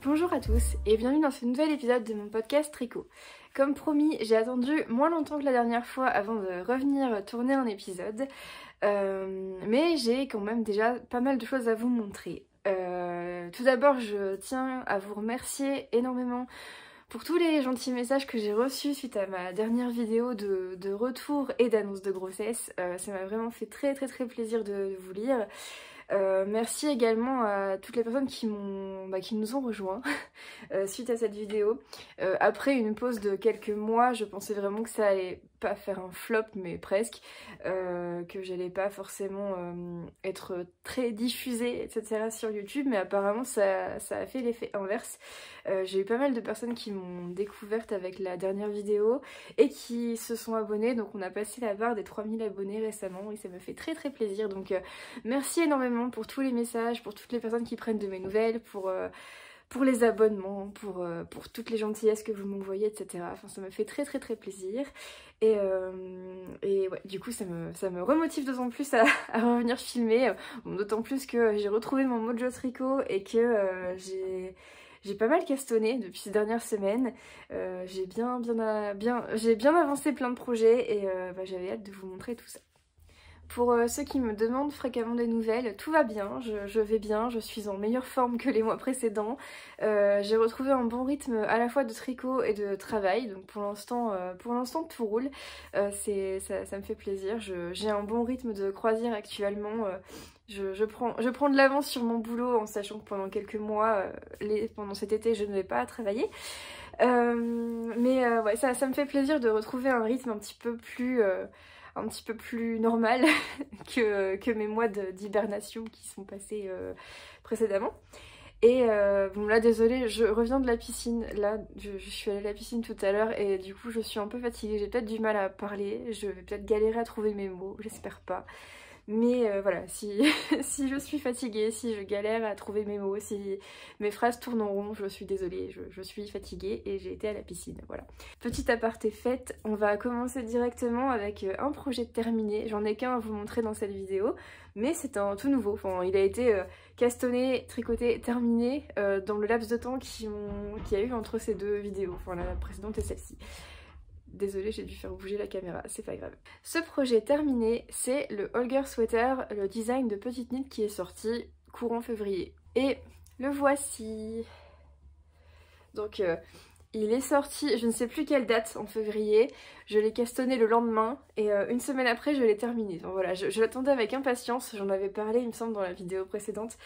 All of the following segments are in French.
Bonjour à tous et bienvenue dans ce nouvel épisode de mon podcast Tricot. Comme promis, j'ai attendu moins longtemps que la dernière fois avant de revenir tourner un épisode, mais j'ai quand même déjà pas mal de choses à vous montrer. Tout d'abord, je tiens à vous remercier énormément pour tous les gentils messages que j'ai reçus suite à ma dernière vidéo de retour et d'annonce de grossesse. Ça m'a vraiment fait très plaisir de vous lire. Merci également à toutes les personnes qui nous ont rejoints suite à cette vidéo. Après une pause de quelques mois, je pensais vraiment que ça allait pas faire un flop, mais presque, que j'allais pas forcément être très diffusée, etc. sur YouTube, mais apparemment ça a fait l'effet inverse. J'ai eu pas mal de personnes qui m'ont découverte avec la dernière vidéo et qui se sont abonnées, donc on a passé la barre des 3000 abonnés récemment et ça me fait très plaisir, donc merci énormément pour tous les messages, pour toutes les personnes qui prennent de mes nouvelles, pour les abonnements, pour toutes les gentillesses que vous m'envoyez, etc. Enfin, ça me fait très plaisir. Et ouais, du coup, ça me remotive d'autant plus à revenir filmer. D'autant plus que j'ai retrouvé mon mojo tricot et que j'ai pas mal castonné depuis ces dernières semaines. J'ai bien avancé plein de projets et j'avais hâte de vous montrer tout ça. Pour ceux qui me demandent fréquemment des nouvelles, tout va bien, je vais bien, je suis en meilleure forme que les mois précédents. J'ai retrouvé un bon rythme à la fois de tricot et de travail, donc pour l'instant tout roule. Ça me fait plaisir, j'ai un bon rythme de croisière actuellement. Je prends de l'avance sur mon boulot en sachant que pendant quelques mois, pendant cet été, je ne vais pas travailler. Ouais, ça me fait plaisir de retrouver un rythme un petit peu plus normal que mes mois d'hibernation qui sont passés précédemment. Et bon là désolée, je reviens de la piscine, là je suis allée à la piscine tout à l'heure et du coup je suis un peu fatiguée, j'ai peut-être du mal à parler, je vais peut-être galérer à trouver mes mots, j'espère pas. Mais voilà, si je suis fatiguée, si je galère à trouver mes mots, si mes phrases tournent en rond, je suis désolée, je suis fatiguée et j'ai été à la piscine, voilà. Petit aparté fait, on va commencer directement avec un projet terminé. J'en ai qu'un à vous montrer dans cette vidéo, mais c'est un tout nouveau. Enfin, il a été castonné, tricoté, terminé dans le laps de temps qu'il y a eu entre ces deux vidéos, enfin la précédente et celle-ci. Désolée, j'ai dû faire bouger la caméra, c'est pas grave. Ce projet terminé, c'est le Holger Sweater, le design de petite knit qui est sorti courant février. Et le voici. Donc il est sorti, je ne sais plus quelle date en février, je l'ai castonné le lendemain et une semaine après je l'ai terminé. Donc voilà, je l'attendais avec impatience, j'en avais parlé il me semble dans la vidéo précédente.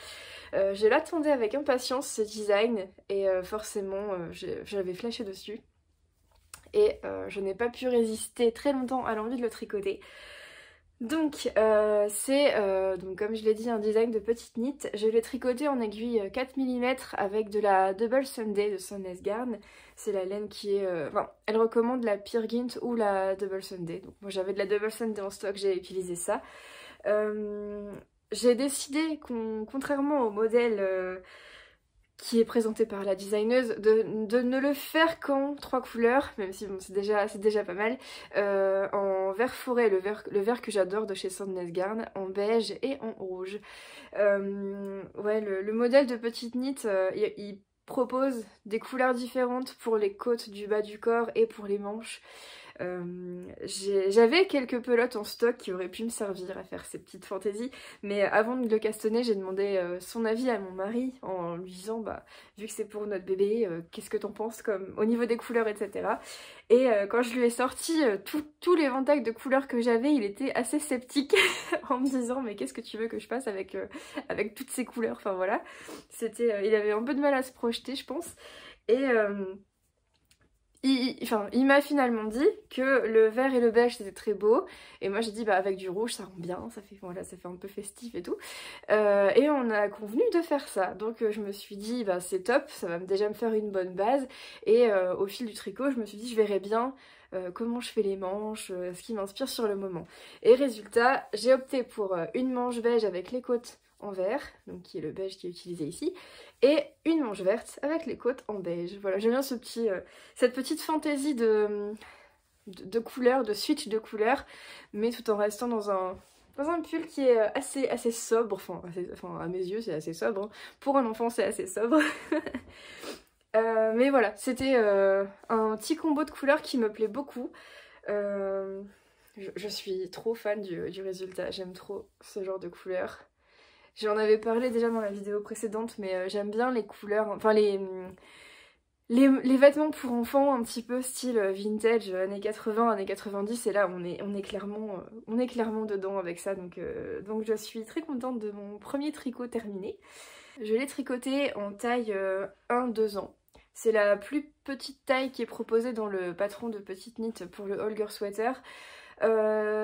Je l'attendais avec impatience ce design et forcément j'avais flashé dessus. Et je n'ai pas pu résister très longtemps à l'envie de le tricoter. Donc c'est, comme je l'ai dit, un design de petite knit. Je l'ai tricoté en aiguille 4 mm avec de la Double Sunday de Sandnes Garn. C'est la laine qui est... elle recommande la Peer Gynt ou la Double Sunday. Donc moi j'avais de la Double Sunday en stock, j'ai utilisé ça. J'ai décidé, contrairement au modèle... qui est présenté par la designeuse, de ne le faire qu'en 3 couleurs, même si bon, c'est déjà pas mal, en vert forêt, le vert que j'adore de chez Sandnes Garn, en beige et en rouge. Ouais, le modèle de petite knit, il propose des couleurs différentes pour les côtes du bas du corps et pour les manches. J'avais quelques pelotes en stock qui auraient pu me servir à faire ces petites fantaisies, mais avant de le castonner j'ai demandé son avis à mon mari en lui disant bah vu que c'est pour notre bébé, qu'est-ce que t'en penses comme au niveau des couleurs, etc. Et quand je lui ai sorti tous les éventails de couleurs que j'avais, il était assez sceptique en me disant mais qu'est-ce que tu veux que je fasse avec toutes ces couleurs, enfin voilà. Il avait un peu de mal à se projeter je pense, et il m'a finalement dit que le vert et le beige c'était très beau, et moi j'ai dit bah avec du rouge ça rend bien, ça fait un peu festif et tout, et on a convenu de faire ça. Donc je me suis dit bah c'est top, ça va déjà me faire une bonne base, et au fil du tricot je me suis dit je verrai bien comment je fais les manches, ce qui m'inspire sur le moment. Et résultat, j'ai opté pour une manche beige avec les côtes en vert, donc qui est le beige qui est utilisé ici, et une manche verte avec les côtes en beige. Voilà, j'aime bien cette petite fantaisie de couleurs, de switch de couleurs, mais tout en restant dans dans un pull qui est assez sobre, enfin à mes yeux c'est assez sobre, hein. Pour un enfant c'est assez sobre. Mais voilà, c'était un petit combo de couleurs qui me plaît beaucoup. Je suis trop fan du résultat, j'aime trop ce genre de couleurs. J'en avais parlé déjà dans la vidéo précédente, mais j'aime bien les couleurs, enfin les vêtements pour enfants un petit peu style vintage, années 80, années 90, et là on est clairement dedans avec ça, donc je suis très contente de mon premier tricot terminé. Je l'ai tricoté en taille 1-2 ans. C'est la plus petite taille qui est proposée dans le patron de Petite Knit pour le All Girl Sweater,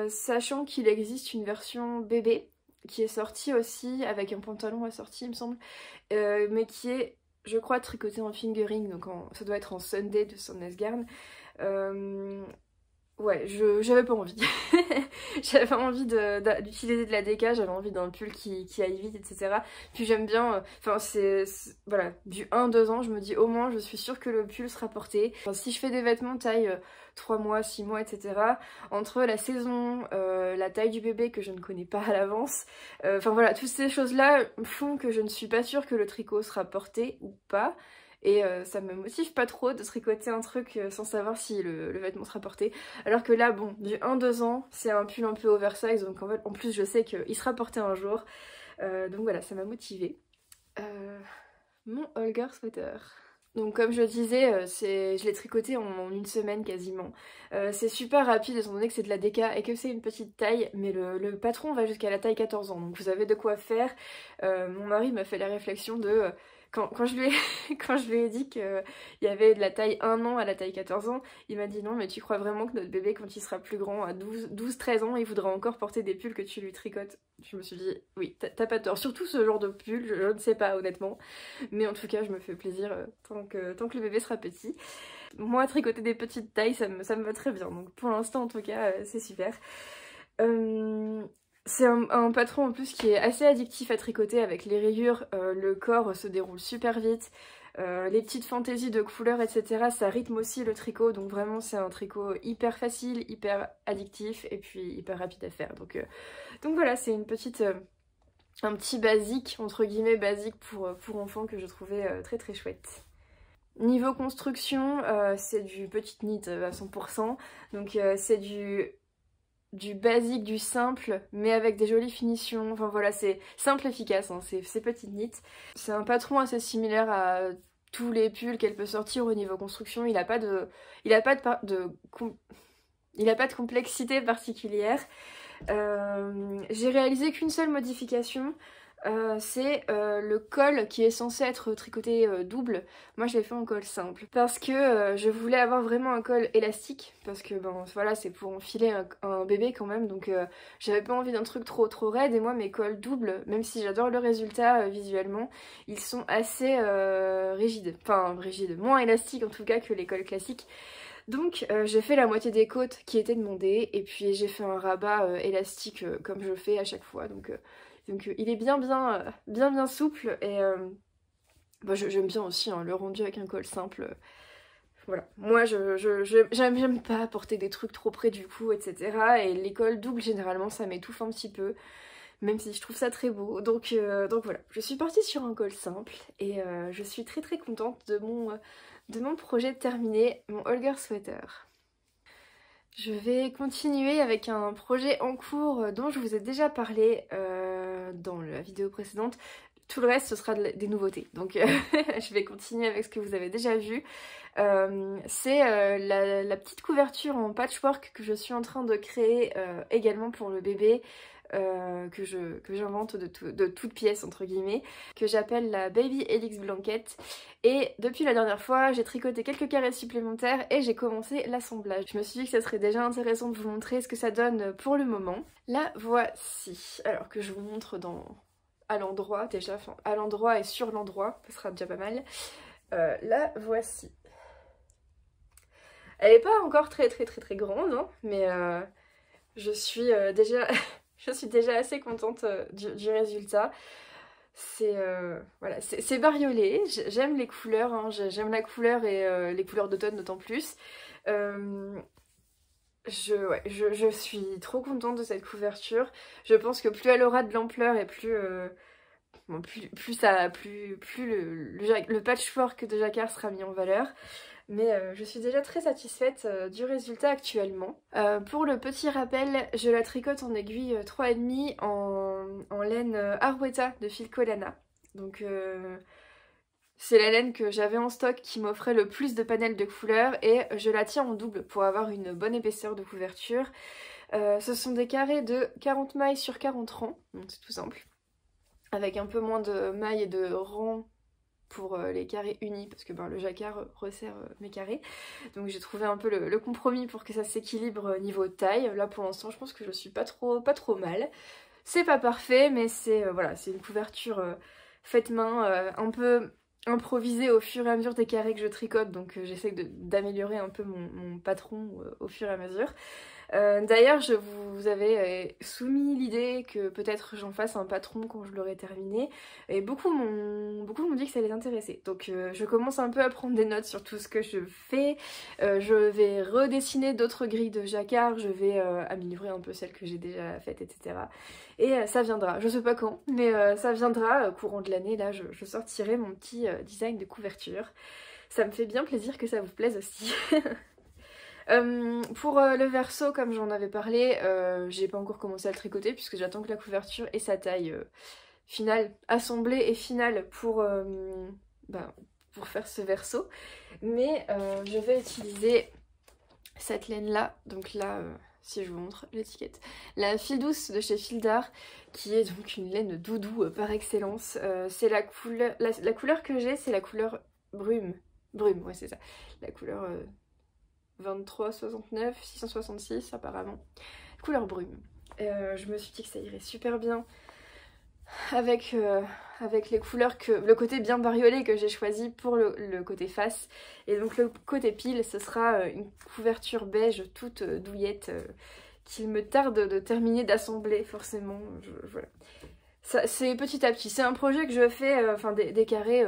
sachant qu'il existe une version bébé qui est sortie aussi avec un pantalon assorti il me semble, mais qui est je crois tricotée en fingering, donc ça doit être en Sunday de Sandnes Garn. Ouais, j'avais pas envie. J'avais pas envie d'utiliser de la déca, j'avais envie d'un pull qui aille vite, etc. Puis j'aime bien, enfin voilà, du 1-2 ans, je me dis au moins je suis sûre que le pull sera porté. Enfin, si je fais des vêtements taille 3 mois, 6 mois, etc. Entre la saison, la taille du bébé que je ne connais pas à l'avance, enfin voilà, toutes ces choses-là font que je ne suis pas sûre que le tricot sera porté ou pas. Et ça me motive pas trop de tricoter un truc sans savoir si le vêtement sera porté. Alors que là, bon, du 1-2 ans, c'est un pull un peu oversize, donc en fait, en plus je sais qu'il sera porté un jour. Donc voilà, ça m'a motivée. Mon All Girl Sweater. Donc comme je le disais, je l'ai tricoté en une semaine quasiment. C'est super rapide étant donné que c'est de la déca et que c'est une petite taille, mais le patron va jusqu'à la taille 14 ans, donc vous avez de quoi faire. Mon mari m'a fait la réflexion de... Quand je lui ai dit qu'il y avait de la taille 1 an à la taille 14 ans, il m'a dit non mais tu crois vraiment que notre bébé quand il sera plus grand, à 12-13 ans, il voudra encore porter des pulls que tu lui tricotes? Je me suis dit oui, t'as pas tort, surtout ce genre de pull, je ne sais pas honnêtement, mais en tout cas je me fais plaisir tant que le bébé sera petit. Moi tricoter des petites tailles ça me va très bien, donc pour l'instant en tout cas c'est super. C'est un patron en plus qui est assez addictif à tricoter avec les rayures, le corps se déroule super vite, les petites fantaisies de couleurs etc. ça rythme aussi le tricot, donc vraiment c'est un tricot hyper facile, hyper addictif et puis hyper rapide à faire. Donc voilà, c'est un petit basique, entre guillemets basique pour enfants que je trouvais très très chouette. Niveau construction, c'est du Petite Knit à 100%, donc c'est du basique, du simple, mais avec des jolies finitions. Enfin voilà, c'est simple, efficace, hein, c'est Petite Knit. C'est un patron assez similaire à tous les pulls qu'elle peut sortir au niveau construction. Il a pas de complexité particulière. J'ai réalisé qu'une seule modification. C'est le col qui est censé être tricoté double. Moi je l'ai fait en col simple parce que je voulais avoir vraiment un col élastique parce que ben voilà, c'est pour enfiler un bébé quand même, donc j'avais pas envie d'un truc trop raide. Et moi mes cols doubles, même si j'adore le résultat visuellement, ils sont assez rigides, enfin rigides, moins élastiques en tout cas que les cols classiques. Donc j'ai fait la moitié des côtes qui étaient demandées et puis j'ai fait un rabat élastique comme je le fais à chaque fois, donc il est bien souple et bah, j'aime bien aussi hein, le rendu avec un col simple. Voilà, moi j'aime pas porter des trucs trop près du cou etc. Et les cols doubles généralement ça m'étouffe un petit peu, même si je trouve ça très beau. Donc voilà, je suis partie sur un col simple et je suis très contente de mon projet terminé, mon All Girl Sweater. Je vais continuer avec un projet en cours dont je vous ai déjà parlé dans la vidéo précédente. Tout le reste ce sera des nouveautés, donc je vais continuer avec ce que vous avez déjà vu. C'est la petite couverture en patchwork que je suis en train de créer également pour le bébé. Que j'invente de toutes pièces entre guillemets, que j'appelle la Baby Helix Blanket. Et depuis la dernière fois j'ai tricoté quelques carrés supplémentaires et j'ai commencé l'assemblage. Je me suis dit que ça serait déjà intéressant de vous montrer ce que ça donne pour le moment. La voici, alors que je vous montre à l'endroit déjà, enfin à l'endroit et sur l'endroit, ce sera déjà pas mal. La voici. Elle est pas encore très grande hein, mais je suis déjà je suis déjà assez contente du résultat. C'est voilà, c'est bariolé, j'aime les couleurs, hein, j'aime la couleur et les couleurs d'automne d'autant plus. je suis trop contente de cette couverture. Je pense que plus elle aura de l'ampleur et plus, bon, plus le patchwork de jacquard sera mis en valeur. Mais je suis déjà très satisfaite du résultat actuellement. Pour le petit rappel, je la tricote en aiguille 3,5 en laine Arwetta de Filco Lana. Donc c'est la laine que j'avais en stock qui m'offrait le plus de panels de couleurs et je la tiens en double pour avoir une bonne épaisseur de couverture. Ce sont des carrés de 40 mailles sur 40 rangs, donc c'est tout simple. Avec un peu moins de mailles et de rangs pour les carrés unis parce que le jacquard resserre mes carrés. Donc j'ai trouvé un peu le compromis pour que ça s'équilibre niveau taille. Là pour l'instant je pense que je suis pas trop mal. C'est pas parfait mais c'est voilà, c'est une couverture faite main, un peu improvisée au fur et à mesure des carrés que je tricote, donc j'essaie d'améliorer un peu mon patron au fur et à mesure. D'ailleurs je vous avais soumis l'idée que peut-être j'en fasse un patron quand je l'aurai terminé et beaucoup m'ont dit que ça les intéressait, donc je commence un peu à prendre des notes sur tout ce que je fais. Je vais redessiner d'autres grilles de jacquard, je vais améliorer un peu celles que j'ai déjà faites, etc. Et ça viendra, je sais pas quand, mais ça viendra courant de l'année. Là je sortirai mon petit design de couverture. Ça me fait bien plaisir que ça vous plaise aussi. Pour le verso, comme j'en avais parlé, j'ai pas encore commencé à le tricoter puisque j'attends que la couverture ait sa taille finale, assemblée et finale pour faire ce verso. Mais je vais utiliser cette laine là, donc là si je vous montre l'étiquette, la fil douce de chez Fil d'Art, qui est donc une laine doudou par excellence. C'est la couleur que j'ai, c'est la couleur brume, ouais c'est ça, la couleur 2369, 666 apparemment, couleur brume. Je me suis dit que ça irait super bien avec les couleurs, le côté bien bariolé que j'ai choisi pour le côté face. Et donc le côté pile, ce sera une couverture beige toute douillette qu'il me tarde de terminer d'assembler forcément. Voilà. C'est petit à petit, c'est un projet que je fais, enfin des carrés...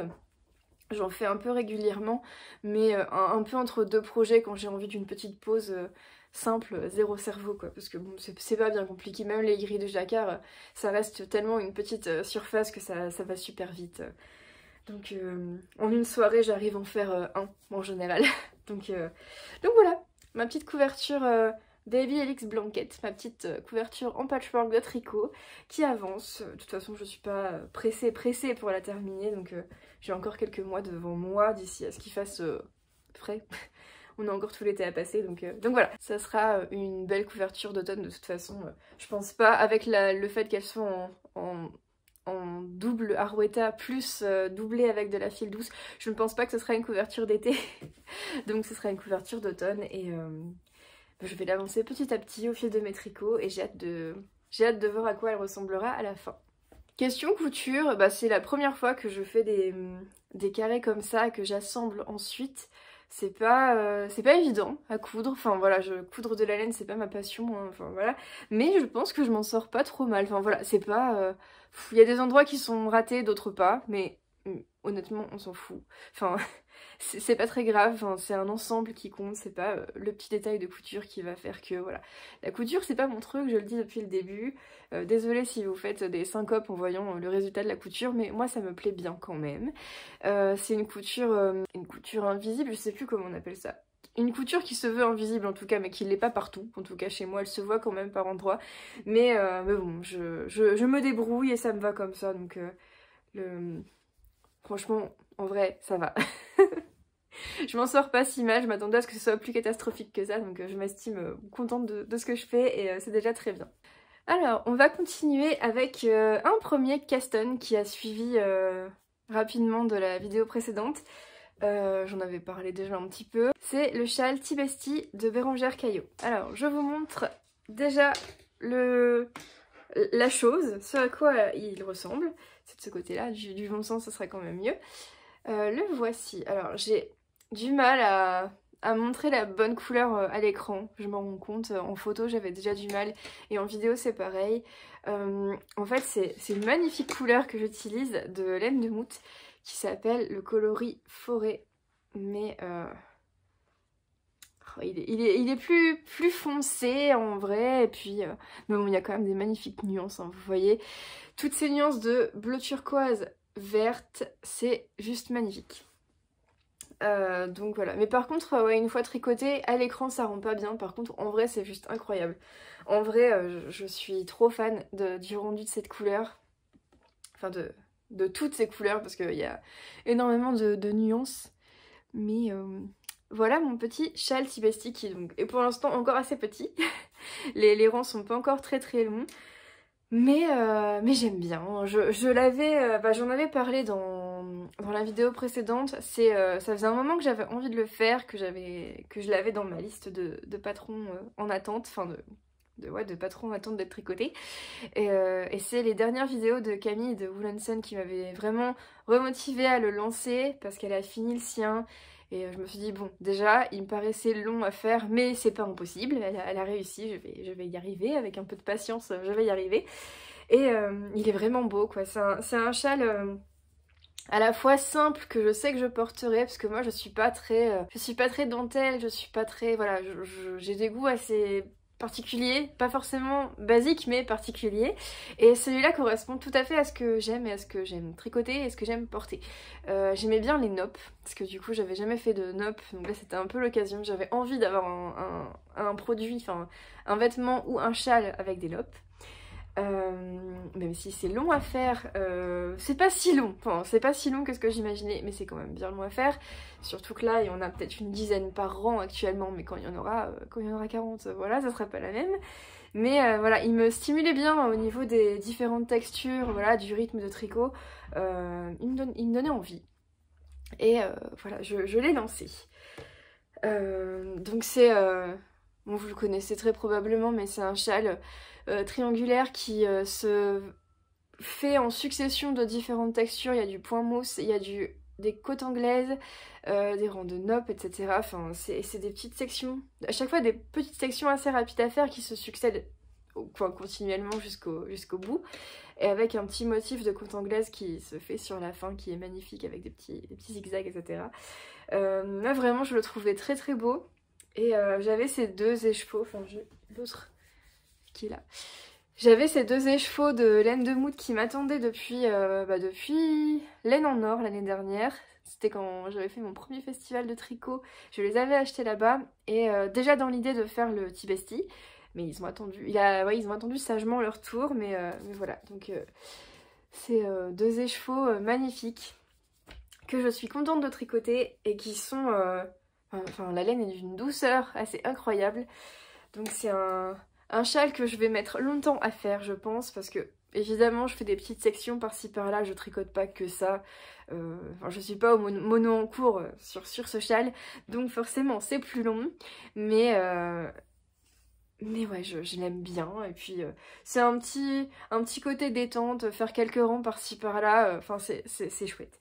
J'en fais un peu régulièrement, mais un peu entre deux projets quand j'ai envie d'une petite pause simple, zéro cerveau quoi, parce que bon, c'est pas bien compliqué, même les grilles de jacquard, ça reste tellement une petite surface que ça va super vite. Donc en une soirée, j'arrive à en faire un en général. donc voilà, ma petite couverture Baby Helix Blanket, ma petite couverture en patchwork de tricot qui avance. De toute façon, je suis pas pressée pour la terminer, donc j'ai encore quelques mois devant moi d'ici à ce qu'il fasse frais. On a encore tout l'été à passer, donc voilà. Ça sera une belle couverture d'automne de toute façon. Je pense pas, avec le fait qu'elle soit en double Arwetta plus doublée avec de la fil douce, je ne pense pas que ce sera une couverture d'été. Donc ce sera une couverture d'automne et... je vais l'avancer petit à petit au fil de mes tricots et j'ai hâte de voir à quoi elle ressemblera à la fin. Question couture, c'est la première fois que je fais des carrés comme ça, que j'assemble ensuite. C'est pas évident à coudre, enfin voilà, coudre de la laine c'est pas ma passion, hein, enfin voilà. Mais je pense que je m'en sors pas trop mal, enfin voilà, c'est pas... Il y a des endroits qui sont ratés, d'autres pas, mais honnêtement on s'en fout. Enfin... c'est pas très grave, enfin, c'est un ensemble qui compte, c'est pas le petit détail de couture qui va faire que voilà. La couture c'est pas mon truc, je le dis depuis le début. Désolée si vous faites des syncopes en voyant le résultat de la couture, mais moi ça me plaît bien quand même. C'est une couture invisible, je sais plus comment on appelle ça. Une couture qui se veut invisible en tout cas, mais qui l'est pas partout. En tout cas chez moi elle se voit quand même par endroits. Mais bon, je me débrouille et ça me va comme ça, donc franchement en vrai ça va. Je m'en sors pas si mal, je m'attendais à ce que ce soit plus catastrophique que ça, donc je m'estime contente de ce que je fais et c'est déjà très bien. Alors, on va continuer avec un premier cast-on qui a suivi rapidement de la vidéo précédente. J'en avais parlé déjà un petit peu. C'est le châle Tibesti de Bérangère Caillot. Alors, je vous montre déjà la chose, ce à quoi il ressemble. C'est de ce côté-là, du bon sens, ce sera quand même mieux. Le voici. Alors, j'ai du mal à montrer la bonne couleur à l'écran, je m'en rends compte. En photo j'avais déjà du mal et en vidéo c'est pareil. En fait c'est une magnifique couleur que j'utilise de laine de moute qui s'appelle le coloris forêt, mais il est plus foncé en vrai, et puis mais bon, il y a quand même des magnifiques nuances, hein, vous voyez. Toutes ces nuances de bleu turquoise verte, c'est juste magnifique. Donc voilà, mais par contre, ouais, une fois tricoté, à l'écran ça rend pas bien, par contre en vrai c'est juste incroyable. En vrai, je suis trop fan du rendu de cette couleur, enfin de toutes ces couleurs, parce qu'il y a énormément de nuances. Mais voilà mon petit châle Tibesti qui donc est pour l'instant encore assez petit. Les rangs sont pas encore très longs. Mais j'aime bien. Je l'avais, j'en avais parlé dans la vidéo précédente. Ça faisait un moment que j'avais envie de le faire, que je l'avais dans ma liste de patrons en attente, enfin de patrons en attente d'être tricotés. Et c'est les dernières vidéos de Camille de Wool&Son qui m'avaient vraiment remotivée à le lancer parce qu'elle a fini le sien. Et je me suis dit, bon, déjà, il me paraissait long à faire, mais c'est pas impossible, elle a réussi, je vais y arriver, avec un peu de patience, je vais y arriver. Et il est vraiment beau, quoi, c'est un châle à la fois simple, que je sais que je porterai, parce que moi je suis pas très dentelle, je suis pas très, voilà, j'ai des goûts assez particuliers, pas forcément basiques mais particuliers, et celui-là correspond tout à fait à ce que j'aime et à ce que j'aime tricoter et ce que j'aime porter. J'aimais bien les noppes, parce que du coup j'avais jamais fait de noppes, donc là c'était un peu l'occasion, j'avais envie d'avoir un produit, enfin un vêtement ou un châle avec des noppes. Même si c'est long à faire, c'est pas si long, enfin, c'est pas si long que ce que j'imaginais, mais c'est quand même bien long à faire, surtout que là il y en a peut-être une dizaine par rang actuellement, mais quand il y en aura 40, voilà, ça sera pas la même. Mais voilà, il me stimulait bien au niveau des différentes textures, voilà, du rythme de tricot, il me donnait envie. Et voilà, je l'ai lancé. Donc c'est... bon, vous le connaissez très probablement, mais c'est un châle triangulaire qui se fait en succession de différentes textures. Il y a du point mousse, il y a des côtes anglaises, des rangs de noppes, etc. Enfin, c'est des petites sections, à chaque fois des petites sections assez rapides à faire qui se succèdent continuellement jusqu'au bout, et avec un petit motif de côte anglaise qui se fait sur la fin, qui est magnifique avec des petits zigzags, etc. Là vraiment je le trouvais très beau, et j'avais ces deux écheveaux, enfin j'ai l'autre qui est là. J'avais ces deux écheveaux de laine de moute qui m'attendaient depuis Laine en Or l'année dernière. C'était quand j'avais fait mon premier festival de tricot, je les avais achetés là-bas, et déjà dans l'idée de faire le Tibesti, mais ils ont attendu, ils ont attendu sagement leur tour, mais voilà, donc c'est deux écheveaux magnifiques que je suis contente de tricoter et qui sont... enfin, la laine est d'une douceur assez incroyable. Donc c'est un châle que je vais mettre longtemps à faire, je pense, parce que évidemment je fais des petites sections par-ci par-là, je tricote pas que ça. Enfin, je suis pas au mono en cours sur ce châle, donc forcément c'est plus long, mais ouais, je l'aime bien, et puis c'est un petit côté détente, faire quelques rangs par-ci par-là, enfin c'est chouette.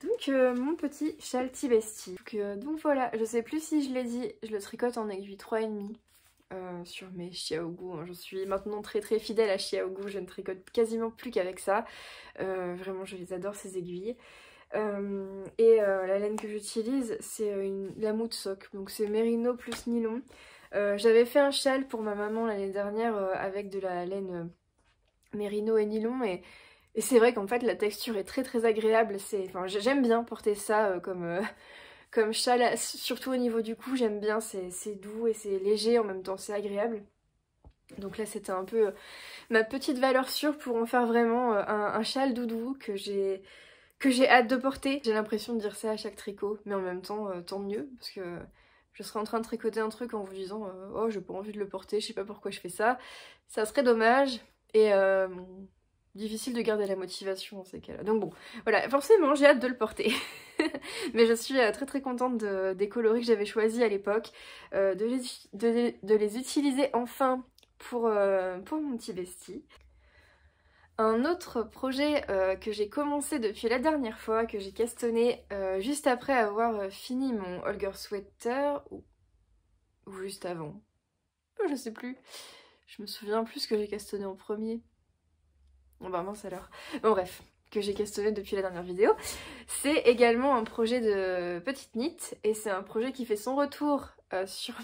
Donc mon petit châle Tibesti. Donc voilà, je sais plus si je l'ai dit, je le tricote en aiguille 3,5 sur mes Xiaogu. Hein. Je suis maintenant très fidèle à Xiaogu, je ne tricote quasiment plus qu'avec ça. Vraiment je les adore ces aiguilles. La laine que j'utilise c'est la Mood Sock, donc c'est mérino plus nylon. J'avais fait un châle pour ma maman l'année dernière avec de la laine mérino et nylon, et c'est vrai qu'en fait la texture est très agréable. Enfin, j'aime bien porter ça comme châle, surtout au niveau du cou, j'aime bien, c'est doux et c'est léger, en même temps c'est agréable. Donc là c'était un peu ma petite valeur sûre pour en faire vraiment un châle doudou que j'ai hâte de porter. J'ai l'impression de dire ça à chaque tricot, mais en même temps tant mieux, parce que je serais en train de tricoter un truc en vous disant oh j'ai pas envie de le porter, je sais pas pourquoi je fais ça. Ça serait dommage, et difficile de garder la motivation dans ces cas-là. Donc bon, voilà, forcément j'ai hâte de le porter. Mais je suis très contente des coloris que j'avais choisis à l'époque, de les utiliser enfin pour mon Tibesti. Un autre projet que j'ai commencé depuis la dernière fois, que j'ai castonné juste après avoir fini mon Holger Sweater, ou juste avant, je sais plus, je me souviens plus ce que j'ai castonné en premier. Bon bah mince alors. Bon bref, que j'ai questionné depuis la dernière vidéo. C'est également un projet de petite knit et c'est un projet qui fait son retour sur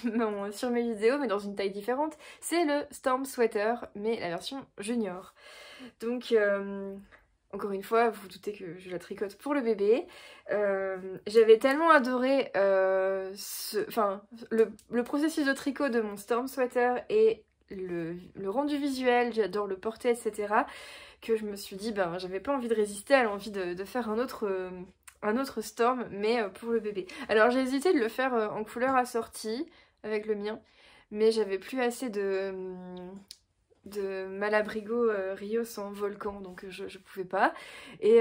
mes vidéos mais dans une taille différente. C'est le Storm Sweater mais la version junior. Donc encore une fois, vous vous doutez que je la tricote pour le bébé. J'avais tellement adoré le processus de tricot de mon Storm Sweater et le rendu visuel, j'adore le porter, etc. que je me suis dit, ben j'avais pas envie de résister à l'envie de faire un autre Storm, mais pour le bébé. Alors j'ai hésité de le faire en couleur assortie avec le mien, mais j'avais plus assez de Malabrigo Rio sans volcan, donc je pouvais pas. Et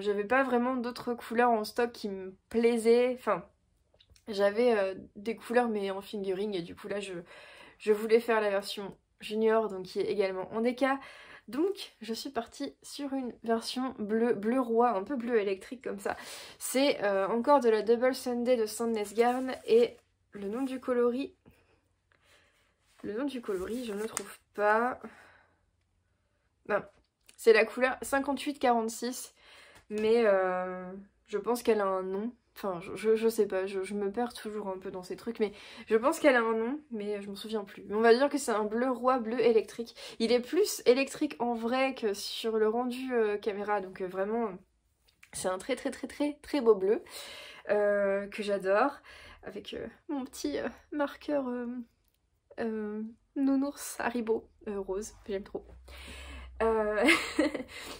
j'avais pas vraiment d'autres couleurs en stock qui me plaisaient. Enfin, j'avais des couleurs mais en fingering, et du coup là je voulais faire la version junior, donc qui est également en déca. Donc je suis partie sur une version bleu roi, un peu bleu électrique comme ça. C'est encore de la Double Sunday de Sandnes Garn, et le nom du coloris, je ne le trouve pas. Non, c'est la couleur 5846, mais je pense qu'elle a un nom. Enfin, je sais pas, je me perds toujours un peu dans ces trucs, mais je pense qu'elle a un nom, mais je m'en souviens plus. Mais on va dire que c'est un bleu roi, bleu électrique. Il est plus électrique en vrai que sur le rendu caméra, donc vraiment, c'est un très beau bleu que j'adore, avec mon petit marqueur nounours Haribo rose, j'aime trop.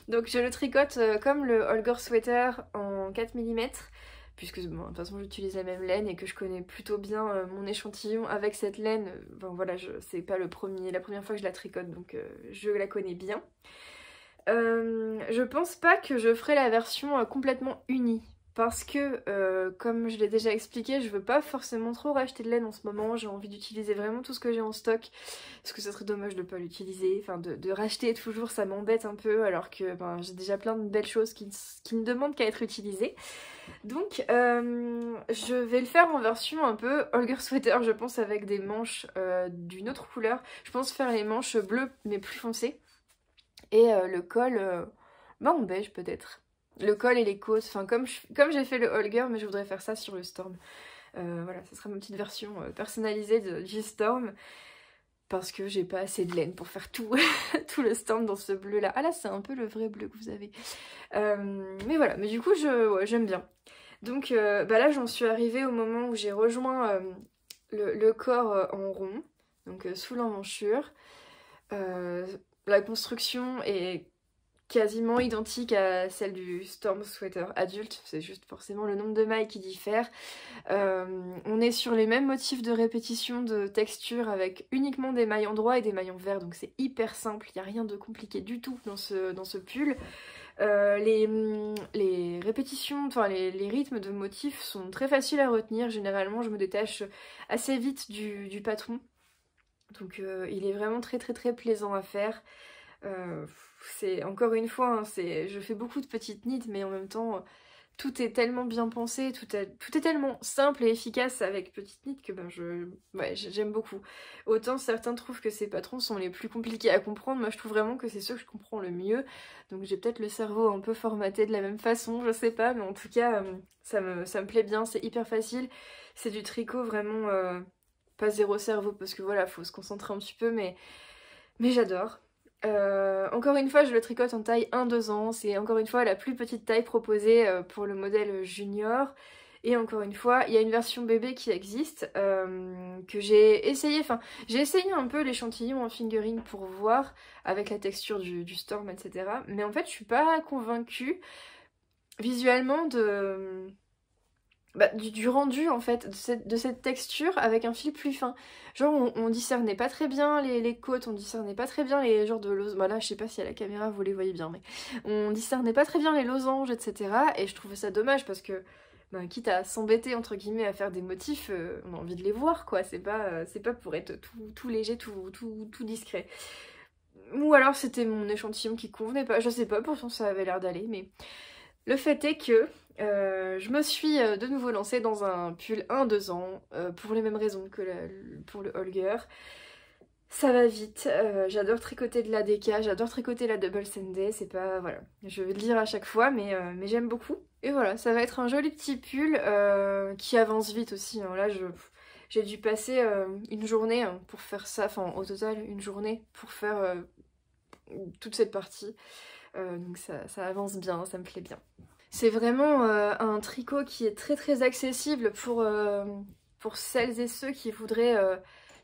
Donc je le tricote comme le Holger Sweater en 4 mm, puisque bon, de toute façon j'utilise la même laine et que je connais plutôt bien mon échantillon avec cette laine. Bon voilà, c'est pas la première fois que je la tricote, donc je la connais bien. Je pense pas que je ferai la version complètement unie, parce que comme je l'ai déjà expliqué, je veux pas forcément trop racheter de laine en ce moment. J'ai envie d'utiliser vraiment tout ce que j'ai en stock, parce que ça serait dommage de pas l'utiliser. Enfin, de racheter toujours, ça m'embête un peu, alors que j'ai déjà plein de belles choses qui ne demandent qu'à être utilisées. Donc je vais le faire en version un peu Holger Sweater, je pense, avec des manches d'une autre couleur. Je pense faire les manches bleues mais plus foncées, et le col en beige peut-être. Le col et les côtes, enfin comme j'ai fait le Holger, mais je voudrais faire ça sur le Storm. Voilà, ça sera ma petite version personnalisée du Storm, parce que j'ai pas assez de laine pour faire tout, tout le Storm dans ce bleu là. Ah là, c'est un peu le vrai bleu que vous avez. Mais voilà, mais du coup j'aime bien. Donc là j'en suis arrivée au moment où j'ai rejoint le corps en rond, donc sous l'emmanchure. La construction est quasiment identique à celle du Storm Sweater adulte, c'est juste forcément le nombre de mailles qui diffère. On est sur les mêmes motifs de répétition de texture, avec uniquement des mailles endroits et des mailles envers, donc c'est hyper simple, il n'y a rien de compliqué du tout dans ce pull. Les répétitions, enfin les rythmes de motifs sont très faciles à retenir. Généralement je me détache assez vite du patron, donc il est vraiment très plaisant à faire. C'est encore une fois, hein, je fais beaucoup de petites knits, mais en même temps tout est tellement bien pensé, tout est tellement simple et efficace avec petite knit que j'aime beaucoup. Autant certains trouvent que ces patrons sont les plus compliqués à comprendre, moi je trouve vraiment que c'est ceux que je comprends le mieux. Donc j'ai peut-être le cerveau un peu formaté de la même façon, je sais pas, mais en tout cas ça me plaît bien, c'est hyper facile. C'est du tricot vraiment pas zéro cerveau, parce que voilà, faut se concentrer un petit peu, mais j'adore. Encore une fois je le tricote en taille 1-2 ans, c'est encore une fois la plus petite taille proposée pour le modèle junior, et encore une fois il y a une version bébé qui existe que j'ai essayé, j'ai essayé un peu l'échantillon en fingering pour voir avec la texture du Storm, etc. Mais en fait je suis pas convaincue visuellement du rendu en fait, de cette texture avec un fil plus fin. Genre on discernait pas très bien les côtes, on discernait pas très bien les genres de losanges. Voilà, je sais pas si à la caméra vous les voyez bien, mais on discernait pas très bien les losanges, etc. Et je trouvais ça dommage, parce que quitte à s'embêter entre guillemets à faire des motifs, on a envie de les voir quoi, c'est pas pour être tout léger, tout discret. Ou alors c'était mon échantillon qui convenait pas, je sais pas, pourtant ça avait l'air d'aller, mais le fait est que je me suis de nouveau lancée dans un pull 1-2 ans, pour les mêmes raisons que pour le Holger. Ça va vite, j'adore tricoter de la DK, j'adore tricoter la double Sunday, c'est pas... voilà, je vais le dire à chaque fois, mais j'aime beaucoup. Et voilà, ça va être un joli petit pull qui avance vite aussi, hein. Là j'ai dû passer une journée hein, pour faire ça, enfin au total une journée pour faire toute cette partie. Donc ça avance bien, ça me plaît bien. C'est vraiment un tricot qui est très accessible pour celles et ceux qui voudraient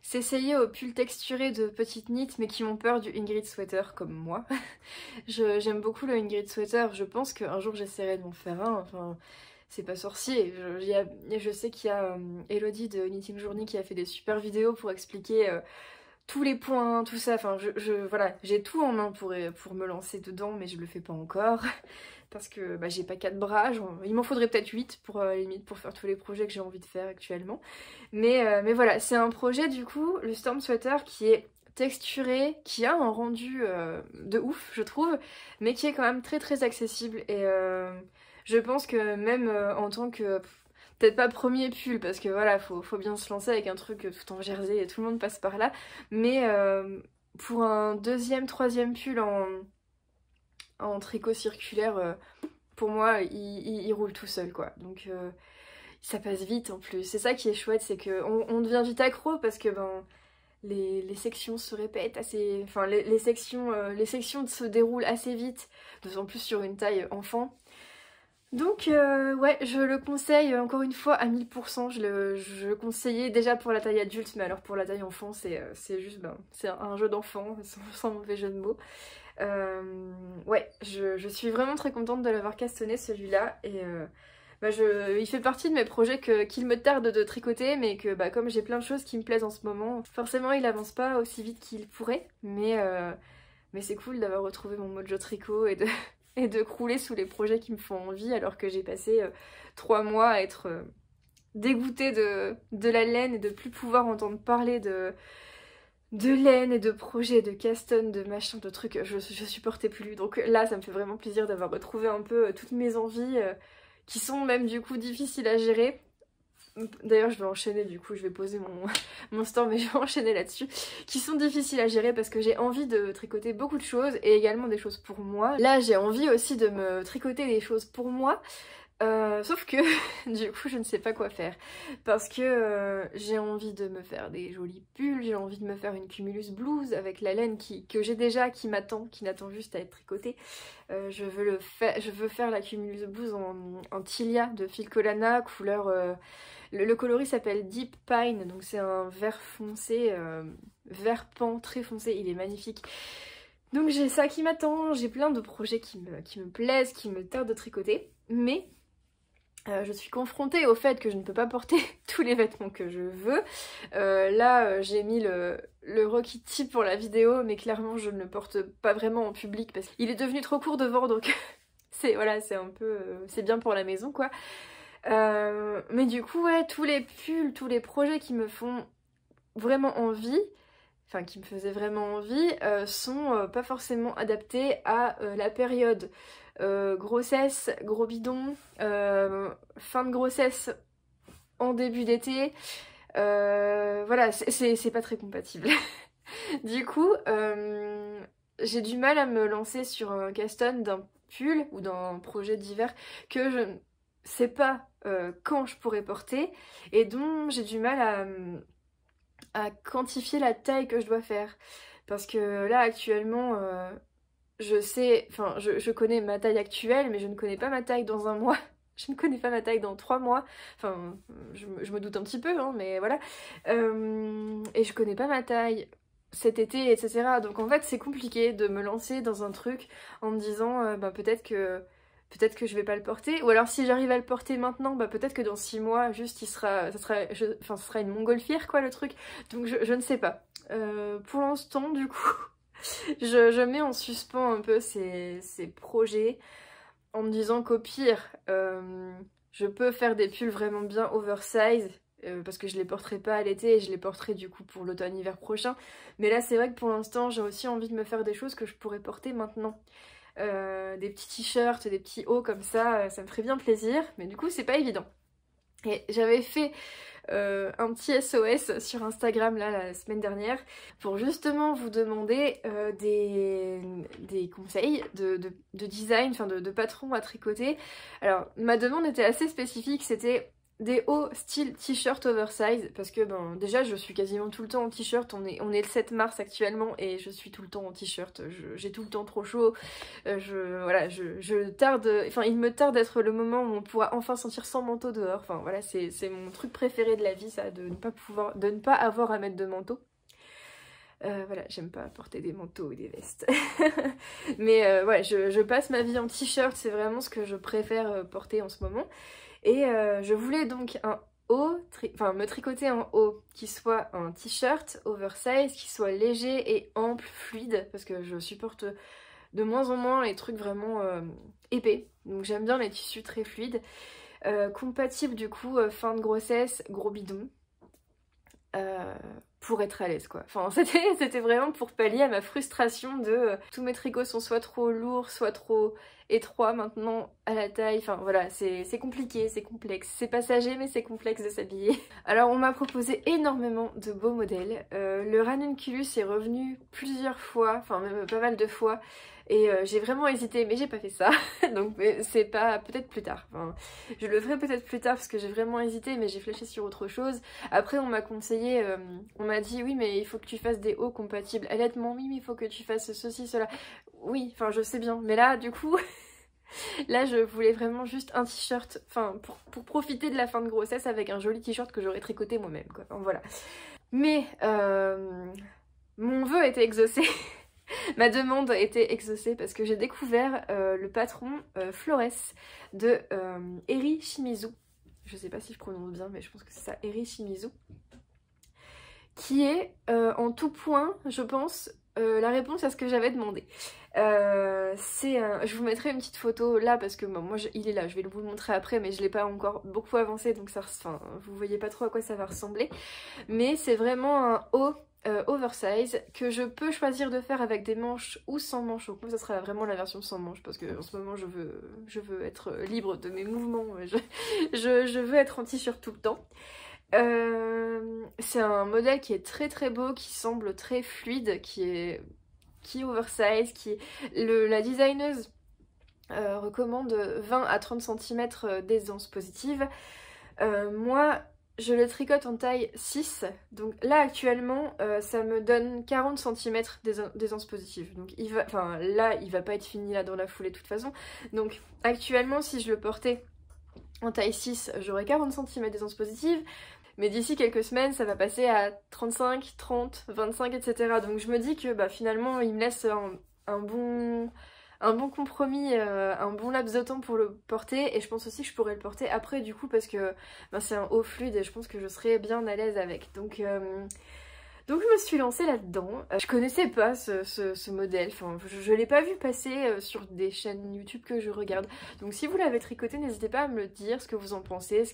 s'essayer au pull texturé de petite knit mais qui ont peur du Ingrid Sweater comme moi. J'aime beaucoup le Ingrid Sweater, je pense qu'un jour j'essaierai de m'en faire un, enfin c'est pas sorcier. Je sais qu'il y a Elodie de Knitting Journey qui a fait des super vidéos pour expliquer tous les points, tout ça, enfin voilà, j'ai tout en main pour me lancer dedans mais je le fais pas encore. Parce que bah, j'ai pas 4 bras, il m'en faudrait peut-être 8 pour limite pour faire tous les projets que j'ai envie de faire actuellement. Mais voilà, c'est un projet du coup, le Storm Sweater, qui est texturé, qui a un rendu de ouf je trouve, mais qui est quand même très accessible et je pense que même en tant que... peut-être pas premier pull parce que voilà, faut bien se lancer avec un truc tout en jersey et tout le monde passe par là, mais pour un deuxième, troisième pull en tricot circulaire, pour moi il roule tout seul quoi, donc ça passe vite en plus, c'est ça qui est chouette, c'est qu'on devient vite accro parce que ben les sections se répètent assez, enfin les sections se déroulent assez vite, d'autant plus sur une taille enfant. Donc ouais, je le conseille encore une fois à 1000%, je le conseillais déjà pour la taille adulte, mais alors pour la taille enfant c'est juste, ben, c'est un jeu d'enfant, sans mauvais jeu de mots. Ouais, je suis vraiment très contente de l'avoir castonné celui-là et bah il fait partie de mes projets qu'il me tarde de tricoter mais que bah, comme j'ai plein de choses qui me plaisent en ce moment, forcément il avance pas aussi vite qu'il pourrait mais c'est cool d'avoir retrouvé mon mojo tricot et et de crouler sous les projets qui me font envie alors que j'ai passé 3 mois à être dégoûtée de la laine et de plus pouvoir entendre parler de laine et de projets, de caston, de machin, de trucs, je supportais plus. Donc là, ça me fait vraiment plaisir d'avoir retrouvé un peu toutes mes envies qui sont même du coup difficiles à gérer. D'ailleurs, je vais enchaîner, du coup, je vais poser mon store, mais je vais enchaîner là-dessus. Qui sont difficiles à gérer parce que j'ai envie de tricoter beaucoup de choses et également des choses pour moi. Là, j'ai envie aussi de me tricoter des choses pour moi. Sauf que du coup je ne sais pas quoi faire parce que j'ai envie de me faire des jolis pulls, j'ai envie de me faire une cumulus blouse avec la laine que j'ai déjà, qui m'attend, qui n'attend juste à être tricotée. Je veux faire la cumulus blouse en Tilia de Filcolana couleur... le coloris s'appelle Deep Pine, donc c'est un vert foncé, vert pan très foncé, il est magnifique. Donc j'ai ça qui m'attend, j'ai plein de projets qui me plaisent, qui me tardent de tricoter, mais je suis confrontée au fait que je ne peux pas porter tous les vêtements que je veux. Là, j'ai mis le Rocky Tee pour la vidéo, mais clairement, je ne le porte pas vraiment en public parce qu'il est devenu trop court devant, donc voilà, c'est un peu... c'est bien pour la maison, quoi. Mais du coup, ouais, tous les pulls, tous les projets qui me font vraiment envie, enfin qui me faisaient vraiment envie, sont pas forcément adaptés à la période. Grossesse, gros bidon, fin de grossesse en début d'été, voilà, c'est pas très compatible. Du coup, j'ai du mal à me lancer sur un caston d'un pull ou d'un projet d'hiver que je ne sais pas quand je pourrais porter et dont j'ai du mal à quantifier la taille que je dois faire. Parce que là, actuellement... je sais, enfin je connais ma taille actuelle mais je ne connais pas ma taille dans un mois, je ne connais pas ma taille dans 3 mois, enfin je me doute un petit peu hein, mais voilà, et je connais pas ma taille cet été etc. Donc en fait c'est compliqué de me lancer dans un truc en me disant bah, peut-être que je vais pas le porter, ou alors si j'arrive à le porter maintenant, bah peut-être que dans 6 mois juste ça sera une montgolfière quoi le truc, donc je ne sais pas. Pour l'instant du coup je mets en suspens un peu ces projets en me disant qu'au pire, je peux faire des pulls vraiment bien oversize parce que je les porterai pas à l'été et je les porterai du coup pour l'automne-hiver prochain. Mais là, c'est vrai que pour l'instant, j'ai aussi envie de me faire des choses que je pourrais porter maintenant. Des petits t-shirts, des petits hauts comme ça me ferait bien plaisir, mais du coup, c'est pas évident. Et j'avais fait un petit SOS sur Instagram là la semaine dernière pour justement vous demander des conseils de design, enfin de patron à tricoter. Alors ma demande était assez spécifique, c'était des hauts style t-shirt oversize parce que ben déjà je suis quasiment tout le temps en t-shirt, on est le 7 mars actuellement et je suis tout le temps en t-shirt, j'ai tout le temps trop chaud, je tarde, enfin il me tarde d'être le moment où on pourra enfin sentir sans manteau dehors, enfin voilà c'est mon truc préféré de la vie ça, de ne pas avoir à mettre de manteau. Voilà, j'aime pas porter des manteaux et des vestes. Mais ouais, je passe ma vie en t-shirt, c'est vraiment ce que je préfère porter en ce moment. Et je voulais donc un haut, me tricoter un haut qui soit un t-shirt oversize, qui soit léger et ample, fluide, parce que je supporte de moins en moins les trucs vraiment épais. Donc j'aime bien les tissus très fluides. Compatible du coup, fin de grossesse, gros bidon. Pour être à l'aise quoi. Enfin c'était vraiment pour pallier à ma frustration de tous mes tricots sont soit trop lourds, soit trop étroits maintenant à la taille. Enfin voilà, c'est compliqué, c'est complexe. C'est passager mais c'est complexe de s'habiller. Alors on m'a proposé énormément de beaux modèles. Le ranunculus est revenu plusieurs fois, enfin même pas mal de fois. Et j'ai vraiment hésité mais j'ai pas fait ça. Donc c'est pas, peut-être plus tard. Enfin, je le ferai peut-être plus tard parce que j'ai vraiment hésité mais j'ai flashé sur autre chose. Après on m'a conseillé, on m'a dit oui mais il faut que tu fasses des hauts compatibles allaitement, oui mais il faut que tu fasses ceci, cela. Oui, enfin je sais bien. Mais là du coup, là je voulais vraiment juste un t-shirt, enfin pour profiter de la fin de grossesse avec un joli t-shirt que j'aurais tricoté moi-même quoi. Enfin, voilà. Mais mon vœu était exaucé. Ma demande a été exaucée parce que j'ai découvert le patron Flores de Eri Shimizu. Je sais pas si je prononce bien mais je pense que c'est ça, Eri Shimizu. Qui est en tout point, je pense, la réponse à ce que j'avais demandé. Je vous mettrai une petite photo là parce que bon, moi il est là, je vais vous le montrer après mais je l'ai pas encore beaucoup avancé donc ça, enfin, vous voyez pas trop à quoi ça va ressembler. Mais c'est vraiment un haut oversize que je peux choisir de faire avec des manches ou sans manches. Donc moi ça sera vraiment la version sans manches parce que en ce moment je veux être libre de mes mouvements, je veux être en t-shirt tout le temps. C'est un modèle qui est très très beau, qui semble très fluide, qui est oversize, la designeuse recommande 20 à 30 cm d'aisance positive. Moi je le tricote en taille 6, donc là actuellement ça me donne 40 cm d'aisance positive. Donc il va pas être fini là dans la foulée de toute façon. Donc actuellement si je le portais en taille 6, j'aurais 40 cm d'aisance positive. Mais d'ici quelques semaines, ça va passer à 35, 30, 25, etc. Donc je me dis que bah, finalement, il me laisse un bon compromis, un bon laps de temps pour le porter. Et je pense aussi que je pourrais le porter après du coup parce que bah, c'est un haut fluide et je pense que je serais bien à l'aise avec. Donc je me suis lancée là-dedans. Je connaissais pas ce modèle, enfin je l'ai pas vu passer sur des chaînes YouTube que je regarde. Donc si vous l'avez tricoté, n'hésitez pas à me le dire, ce que vous en pensez,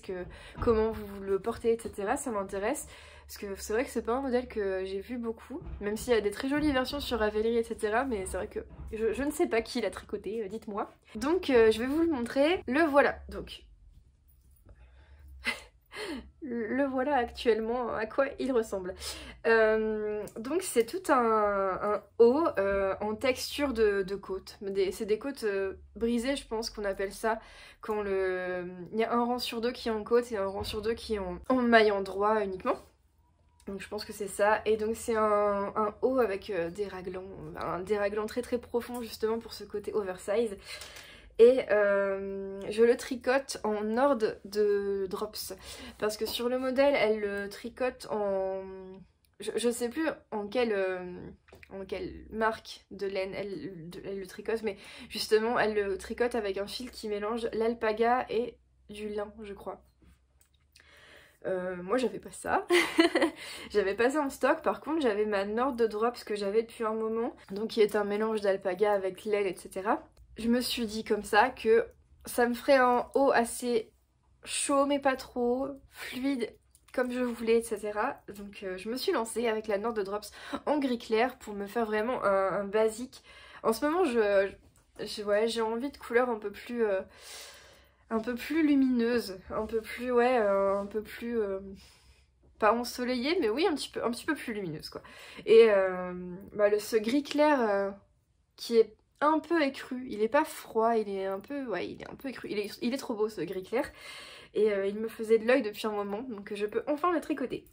comment vous le portez, etc. Ça m'intéresse. Parce que c'est vrai que c'est pas un modèle que j'ai vu beaucoup, même s'il y a des très jolies versions sur Ravelry, etc. Mais c'est vrai que je ne sais pas qui l'a tricoté, dites-moi. Donc je vais vous le montrer. Le voilà, donc. Le voilà actuellement à quoi il ressemble. Donc c'est tout un haut en texture de côte. C'est des côtes brisées je pense qu'on appelle ça quand il y a un rang sur deux qui est en côte et un rang sur deux qui est en maille en droit uniquement. Donc je pense que c'est ça. Et donc c'est un haut avec des raglans très très profonds justement pour ce côté oversize. Et je le tricote en ordre de drops parce que sur le modèle elle le tricote en... Je sais plus en quelle marque de laine elle le tricote, mais justement elle le tricote avec un fil qui mélange l'alpaga et du lin je crois. Moi j'avais pas ça. J'avais pas ça en stock, par contre j'avais ma Nord de Drops que j'avais depuis un moment, donc qui est un mélange d'alpaga avec laine, etc. Je me suis dit comme ça que ça me ferait un haut assez chaud mais pas trop, fluide comme je voulais, etc. Donc je me suis lancée avec la Nord de Drops en gris clair pour me faire vraiment un basique. En ce moment j'ai envie de couleurs un peu plus lumineuses, un peu plus pas ensoleillée, mais oui, un petit peu plus lumineuse, quoi. Et ce gris clair qui est un peu écru, il est pas froid, il est un peu, ouais, il est un peu écru, il est trop beau ce gris clair, et il me faisait de l'œil depuis un moment, donc je peux enfin le tricoter.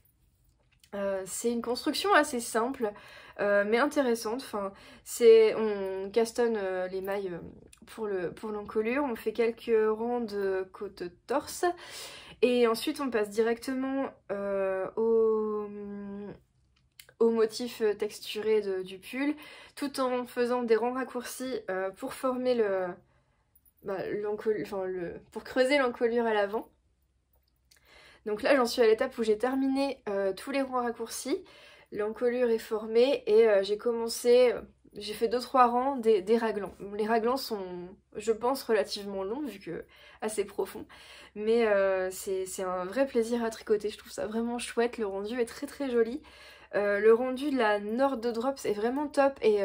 C'est une construction assez simple, mais intéressante. Enfin, on castonne les mailles pour l'encolure, on fait quelques rangs de côte-torse, et ensuite on passe directement au motif texturé du pull, tout en faisant des rangs raccourcis pour former pour creuser l'encolure à l'avant. Donc là j'en suis à l'étape où j'ai terminé tous les rangs raccourcis, l'encolure est formée et j'ai fait 2-3 rangs des raglans. Les raglans sont, je pense, relativement longs vu que assez profonds, mais c'est un vrai plaisir à tricoter, je trouve ça vraiment chouette, le rendu est très très joli. Le rendu de la Nord de Drops est vraiment top et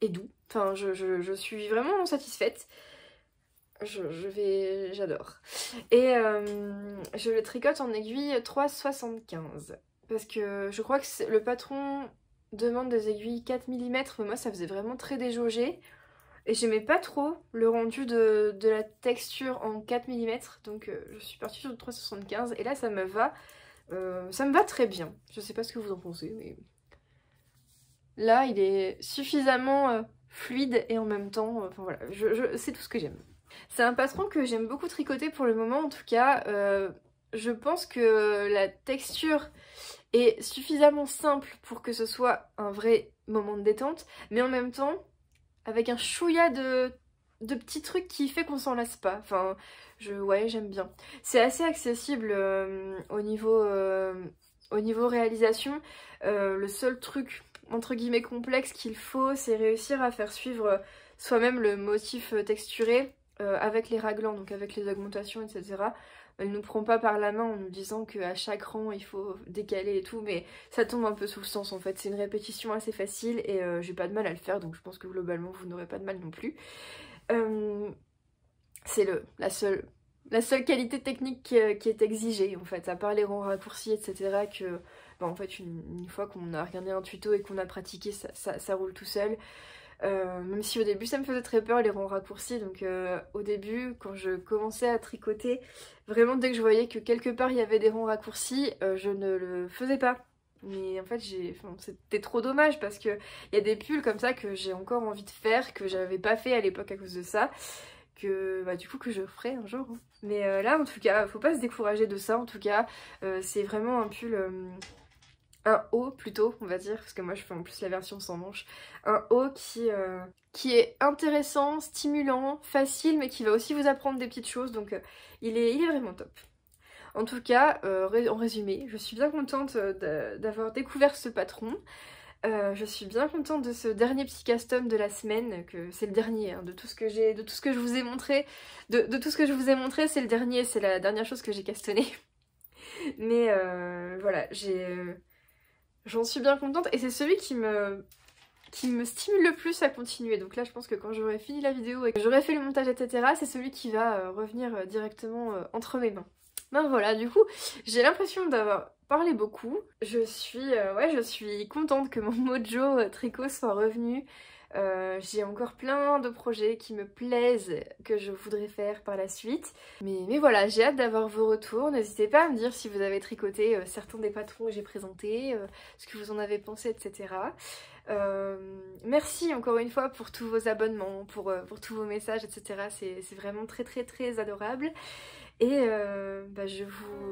doux, enfin je suis vraiment satisfaite. J'adore. Et je le tricote en aiguille 3,75 parce que je crois que le patron demande des aiguilles 4 mm, mais moi ça faisait vraiment très déjaugé et j'aimais pas trop le rendu de la texture en 4 mm, donc je suis partie sur le 3,75 et là ça me va très bien. Je sais pas ce que vous en pensez, mais là il est suffisamment fluide et en même temps, enfin voilà, c'est tout ce que j'aime. C'est un patron que j'aime beaucoup tricoter pour le moment, en tout cas. Je pense que la texture est suffisamment simple pour que ce soit un vrai moment de détente, mais en même temps, avec un chouïa de petits trucs qui fait qu'on s'en lasse pas. Enfin, ouais, j'aime bien. C'est assez accessible au niveau réalisation. Le seul truc, entre guillemets, complexe qu'il faut, c'est réussir à faire suivre soi-même le motif texturé. Avec les raglans, donc avec les augmentations, etc. Elle nous prend pas par la main en nous disant qu'à chaque rang il faut décaler et tout, mais ça tombe un peu sous le sens en fait. C'est une répétition assez facile et j'ai pas de mal à le faire, donc je pense que globalement vous n'aurez pas de mal non plus. C'est la seule qualité technique qui est exigée en fait, à part les rangs raccourcis, etc. que en fait une fois qu'on a regardé un tuto et qu'on a pratiqué, ça roule tout seul. Même si au début ça me faisait très peur les rangs raccourcis, donc au début quand je commençais à tricoter, vraiment dès que je voyais que quelque part il y avait des rangs raccourcis, je ne le faisais pas. Mais en fait c'était trop dommage parce que il y a des pulls comme ça que j'ai encore envie de faire, que j'avais pas fait à l'époque à cause de ça, que du coup que je ferai un jour. Mais là en tout cas faut pas se décourager de ça, en tout cas c'est vraiment un pull... un haut plutôt, on va dire, parce que moi je fais en plus la version sans manche. Un haut qui est intéressant, stimulant, facile, mais qui va aussi vous apprendre des petites choses, donc il est vraiment top. En tout cas, en résumé, je suis bien contente d'avoir découvert ce patron. Je suis bien contente de ce dernier petit custom de la semaine, que c'est le dernier, hein, de tout ce que je vous ai montré. De tout ce que je vous ai montré, c'est le dernier, c'est la dernière chose que j'ai castonné. Mais voilà, j'en suis bien contente et c'est celui qui me stimule le plus à continuer. Donc là je pense que quand j'aurai fini la vidéo et que j'aurai fait le montage, etc., c'est celui qui va revenir directement entre mes mains. Ben voilà, du coup j'ai l'impression d'avoir parlé beaucoup. Je suis contente que mon mojo tricot soit revenu. J'ai encore plein de projets qui me plaisent, que je voudrais faire par la suite. Mais voilà, j'ai hâte d'avoir vos retours. N'hésitez pas à me dire si vous avez tricoté certains des patrons que j'ai présentés, ce que vous en avez pensé, etc. Merci encore une fois pour tous vos abonnements, pour tous vos messages, etc. C'est vraiment très très très adorable. Et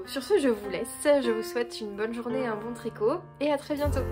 sur ce, je vous laisse. Je vous souhaite une bonne journée et un bon tricot. Et à très bientôt.